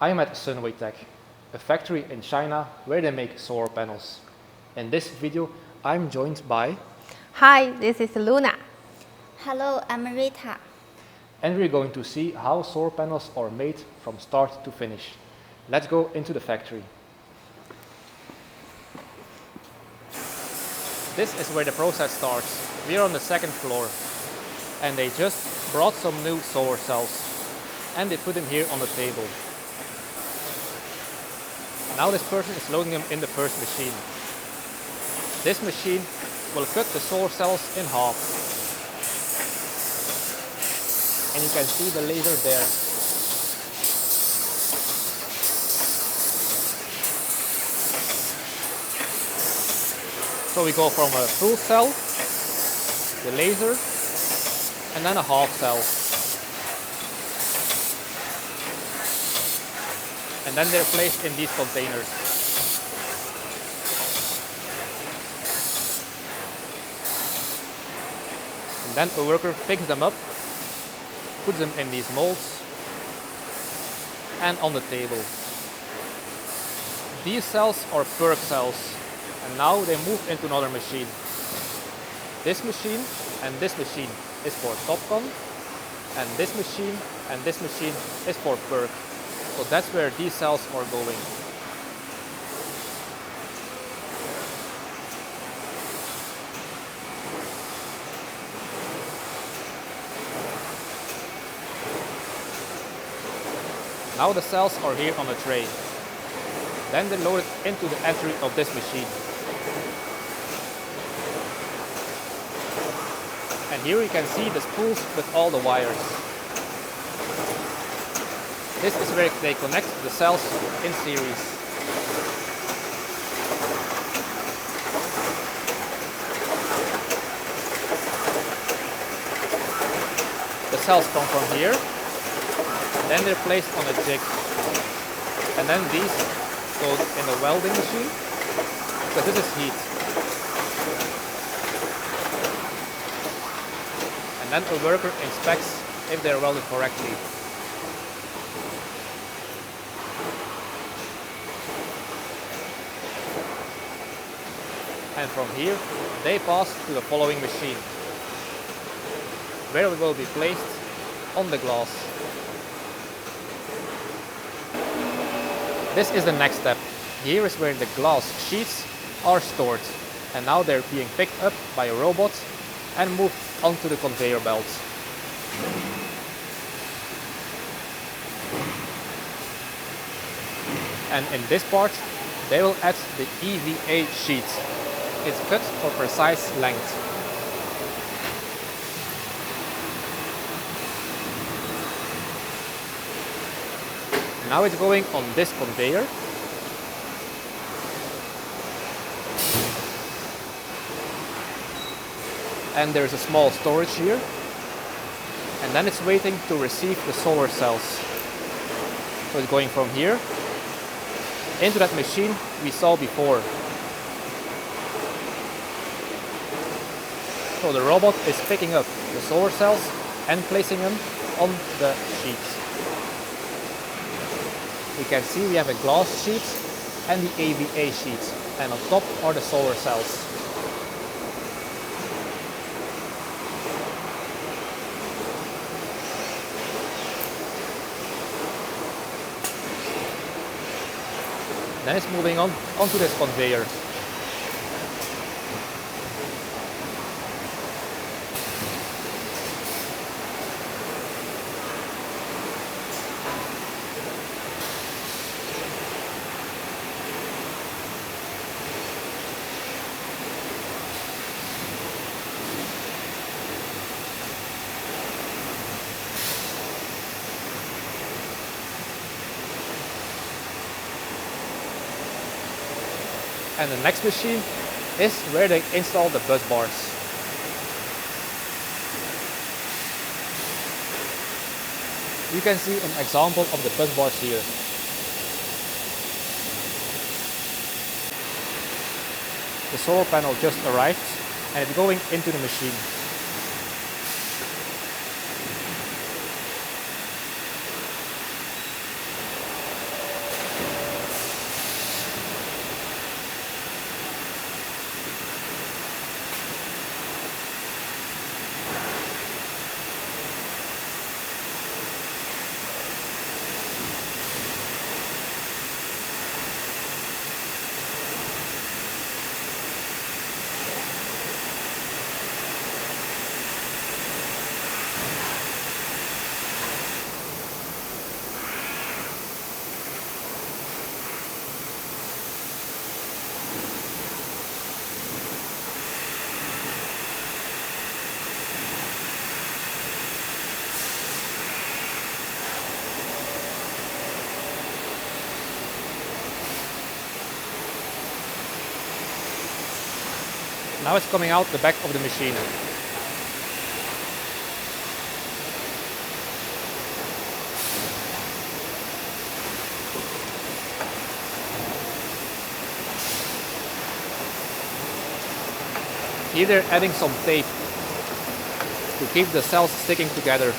I'm at Sunwaytech, a factory in China where they make solar panels. In this video, I'm joined by... Hi, this is Luna. Hello, I'm Rita. And we're going to see how solar panels are made from start to finish. Let's go into the factory. This is where the process starts. We are on the second floor. And they just brought some new solar cells. And they put them here on the table. Now this person is loading them in the first machine. This machine will cut the solar cells in half. And you can see the laser there. So we go from a full cell, the laser, and then a half cell. And then they're placed in these containers. And then a worker picks them up, puts them in these molds, and on the table. These cells are PERC cells, and now they move into another machine. This machine and this machine is for TOPCon, and this machine is for PERC. So that's where these cells are going. Now the cells are here on a tray. Then they're loaded into the entry of this machine. And here you can see the spools with all the wires. This is where they connect the cells in series. The cells come from here, then they're placed on a jig. And then these go in the welding machine, because this is heat. And then a worker inspects if they're welded correctly. And from here, they pass to the following machine, where it will be placed on the glass. This is the next step. Here is where the glass sheets are stored. And now they're being picked up by a robot and moved onto the conveyor belt. And in this part, they will add the EVA sheet. It's cut for precise length. Now it's going on this conveyor. And there's a small storage here. And then it's waiting to receive the solar cells. So it's going from here into that machine we saw before. So the robot is picking up the solar cells and placing them on the sheets. You can see we have a glass sheet and the EVA sheet, and on top are the solar cells. Then it's moving on onto this conveyor. And the next machine is where they install the busbars. You can see an example of the busbars here. The solar panel just arrived and it's going into the machine. Now it's coming out the back of the machine. Here they're adding some tape to keep the cells sticking together.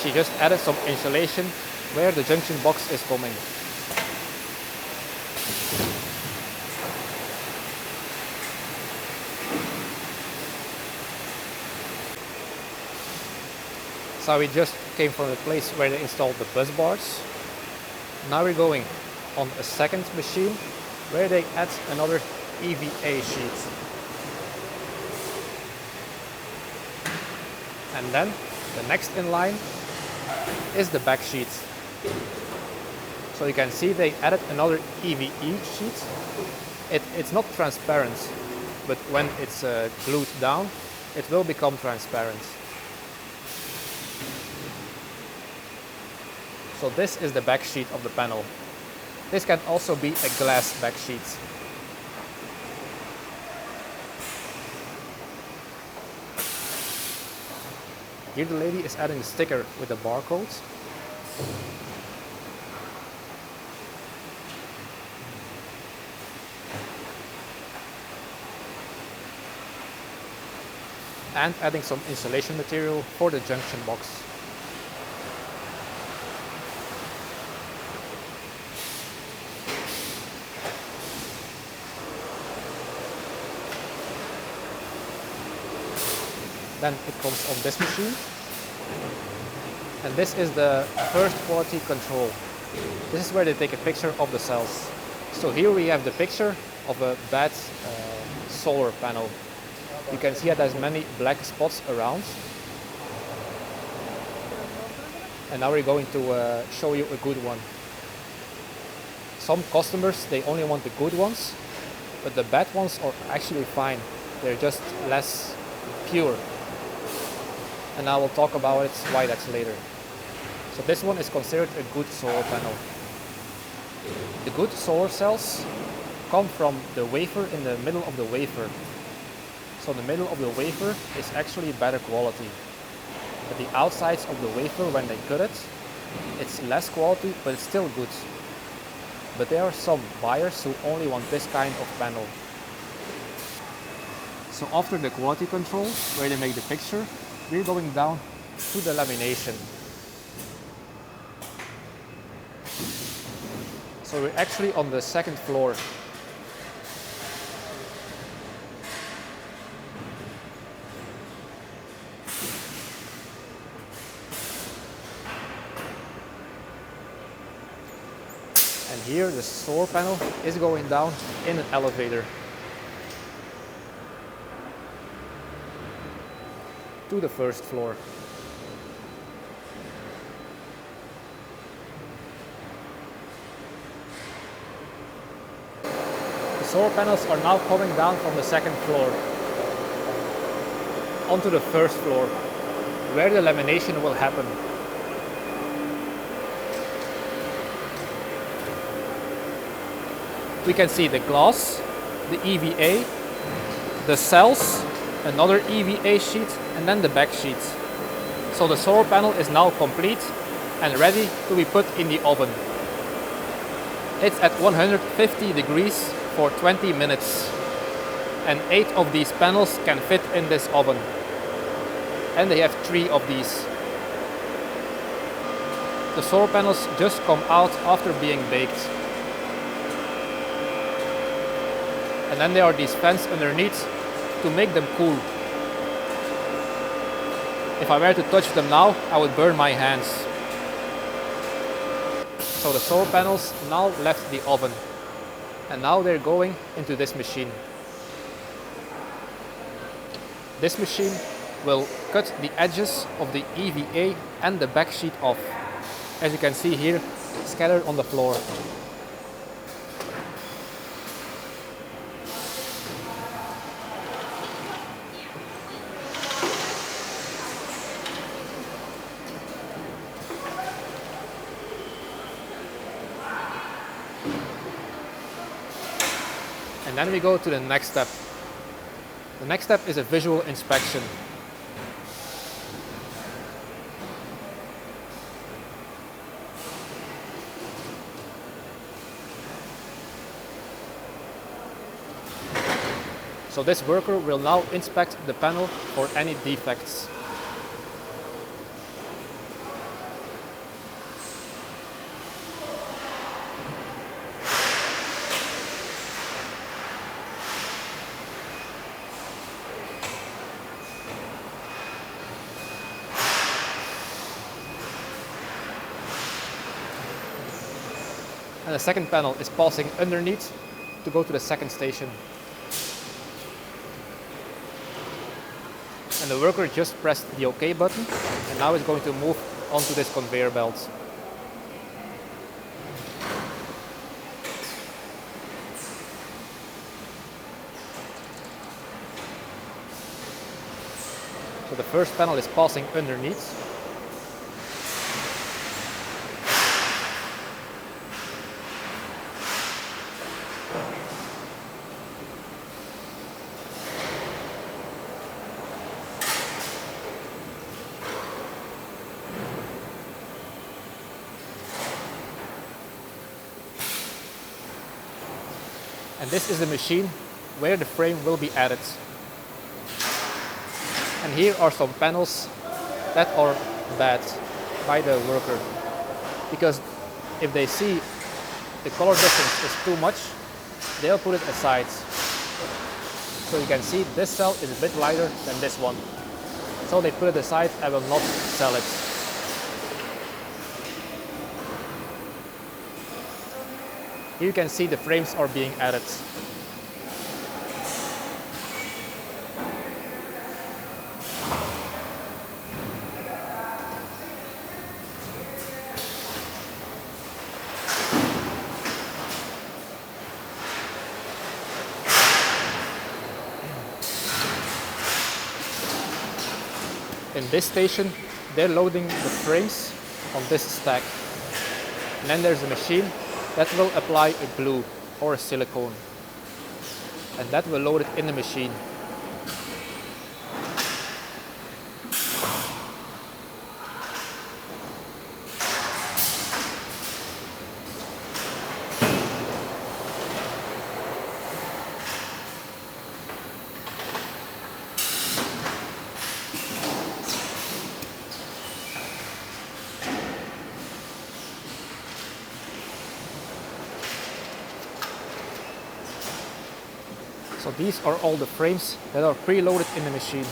She just added some insulation where the junction box is coming. So we just came from the place where they installed the bus bars. Now we're going on a second machine where they add another EVA sheet. And then the next in line is the back sheet. So you can see they added another EVE sheet. It's not transparent, but when it's glued down, it will become transparent. So this is the back sheet of the panel. This can also be a glass back sheet. Here the lady is adding a sticker with a barcode. And adding some insulation material for the junction box. Then it comes on this machine. And this is the first quality control. This is where they take a picture of the cells. So here we have the picture of a bad solar panel. You can see it has many black spots around. And now we're going to show you a good one. Some customers, they only want the good ones, but the bad ones are actually fine. They're just less pure. And I will talk about it, why that's later. So this one is considered a good solar panel. The good solar cells come from the wafer in the middle of the wafer. So the middle of the wafer is actually better quality. But the outsides of the wafer, when they cut it, it's less quality, but it's still good. But there are some buyers who only want this kind of panel. So after the quality control, where they make the picture, we're going down to the lamination. So we're actually on the second floor. And here the solar panel is going down in an elevator to the first floor. The solar panels are now coming down from the second floor onto the first floor, where the lamination will happen. We can see the glass, the EVA, the cells, another EVA sheet, and then the back sheet. So the solar panel is now complete and ready to be put in the oven. It's at 150 degrees for 20 minutes. And 8 of these panels can fit in this oven. And they have 3 of these. The solar panels just come out after being baked. And then there are these fans underneath to make them cool. If I were to touch them now, I would burn my hands. So the solar panels now left the oven, and now they're going into this machine. This machine will cut the edges of the EVA and the backsheet off, as you can see here, scattered on the floor. And then we go to the next step. The next step is a visual inspection. So this worker will now inspect the panel for any defects. And the second panel is passing underneath to go to the second station. And the worker just pressed the OK button, and now is going to move onto this conveyor belt. So the first panel is passing underneath. And this is the machine where the frame will be added. And here are some panels that are bad by the worker. Because if they see the color difference is too much, they'll put it aside. So you can see this cell is a bit lighter than this one. So they put it aside and will not sell it. Here you can see the frames are being added. In this station, they're loading the frames on this stack. And then there's a machine that will apply a glue or a silicone. And that will load it in the machine. So these are all the frames that are preloaded in the machine.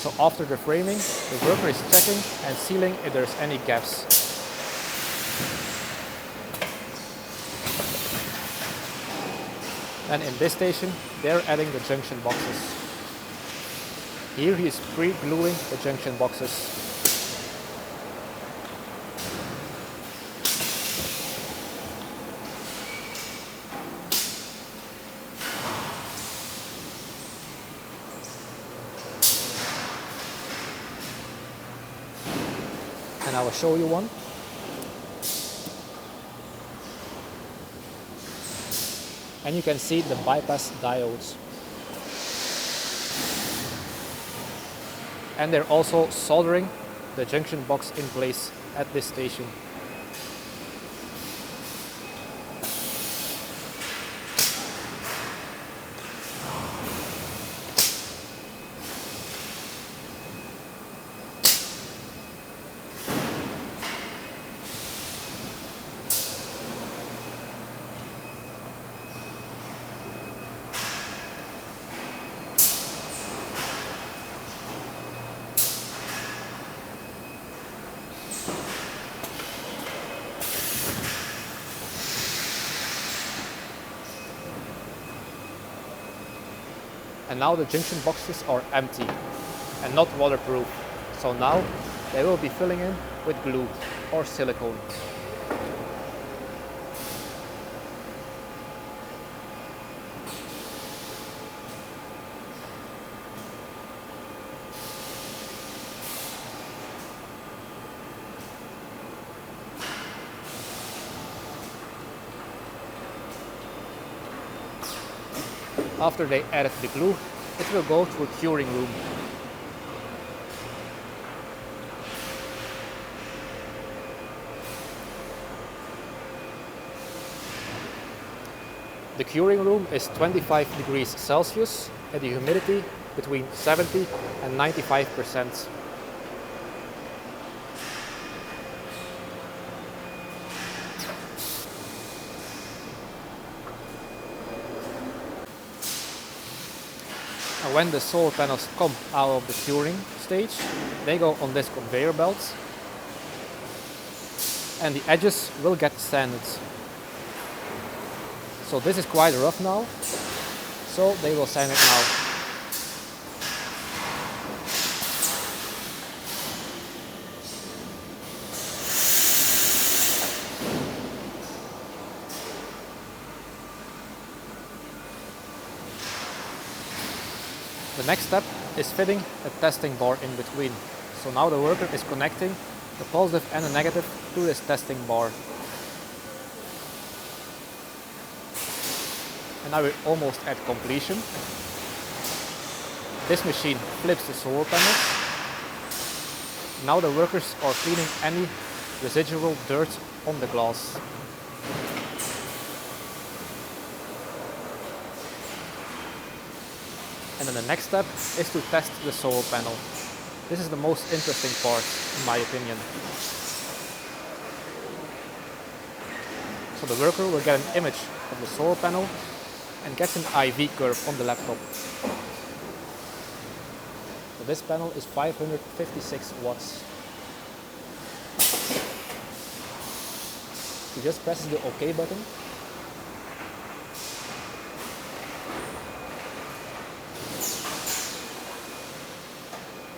So after the framing, the worker is checking and sealing if there's any gaps. And in this station, they're adding the junction boxes. Here he is pre-gluing the junction boxes. And I will show you one. And you can see the bypass diodes. And they're also soldering the junction box in place at this station. And now the junction boxes are empty and not waterproof. So now they will be filling in with glue or silicone. After they added the glue, it will go to a curing room. The curing room is 25 degrees Celsius and the humidity between 70 and 95%. And when the solar panels come out of the curing stage, they go on this conveyor belt and the edges will get sanded. So this is quite rough now, so they will sand it now. The next step is fitting a testing bar in between. So now the worker is connecting the positive and the negative to this testing bar. And now we're almost at completion. This machine flips the solar panels. Now the workers are cleaning any residual dirt on the glass. And then the next step is to test the solar panel. This is the most interesting part, in my opinion. So the worker will get an image of the solar panel and gets an IV curve on the laptop. So this panel is 556 watts. He just presses the OK button.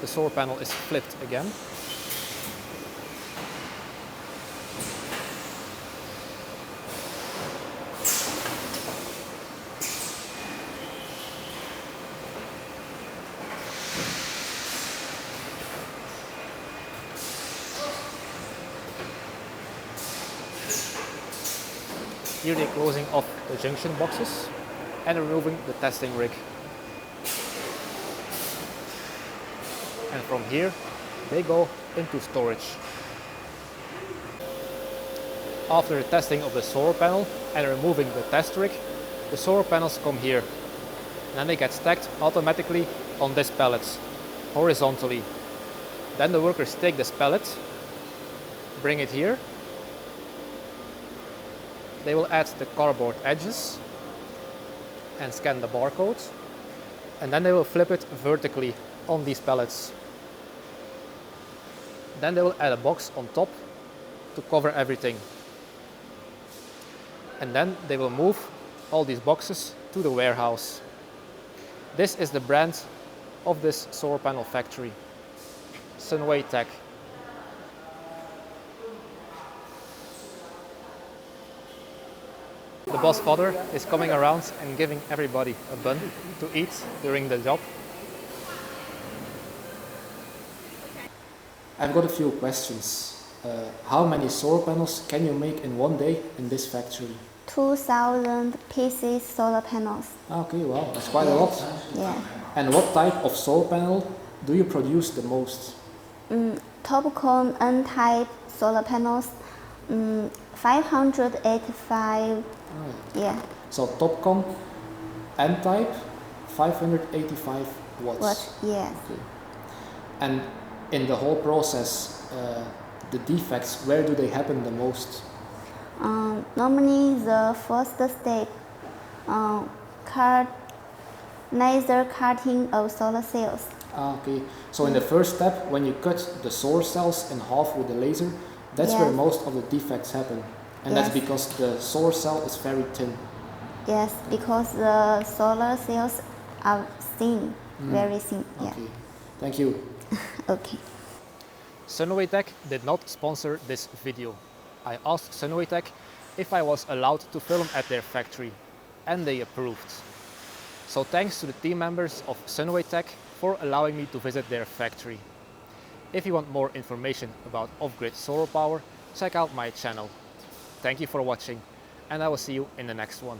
The solar panel is flipped again. Here they're closing off the junction boxes and removing the testing rig. And from here they go into storage. After the testing of the solar panel and removing the test rig, the solar panels come here. And then they get stacked automatically on this pallet, horizontally. Then the workers take this pallet, bring it here. They will add the cardboard edges and scan the barcode. And then they will flip it vertically on these pallets. Then they will add a box on top to cover everything. And then they will move all these boxes to the warehouse. This is the brand of this solar panel factory, Sunwaytech. The boss father is coming around and giving everybody a bun to eat during the job. I've got a few questions. How many solar panels can you make in one day in this factory? 2,000 pieces solar panels. Okay, well, that's quite a lot. Yeah. And what type of solar panel do you produce the most? Topcon N-type solar panels, 585. Yeah. So Topcon N-type, 585 watts. What? Yeah. Okay. And in the whole process, the defects, where do they happen the most? Normally the first step, laser cutting of solar cells. Okay, so in the first step, when you cut the solar cells in half with the laser, that's Yes. where most of the defects happen. And Yes. that's because the solar cell is very thin. Yes, because the solar cells thin, very thin. Yeah. Okay. Thank you. Okay. Sunwaytech did not sponsor this video. I asked Sunwaytech if I was allowed to film at their factory, and they approved. So thanks to the team members of Sunwaytech for allowing me to visit their factory. If you want more information about off-grid solar power, check out my channel. Thank you for watching, and I will see you in the next one.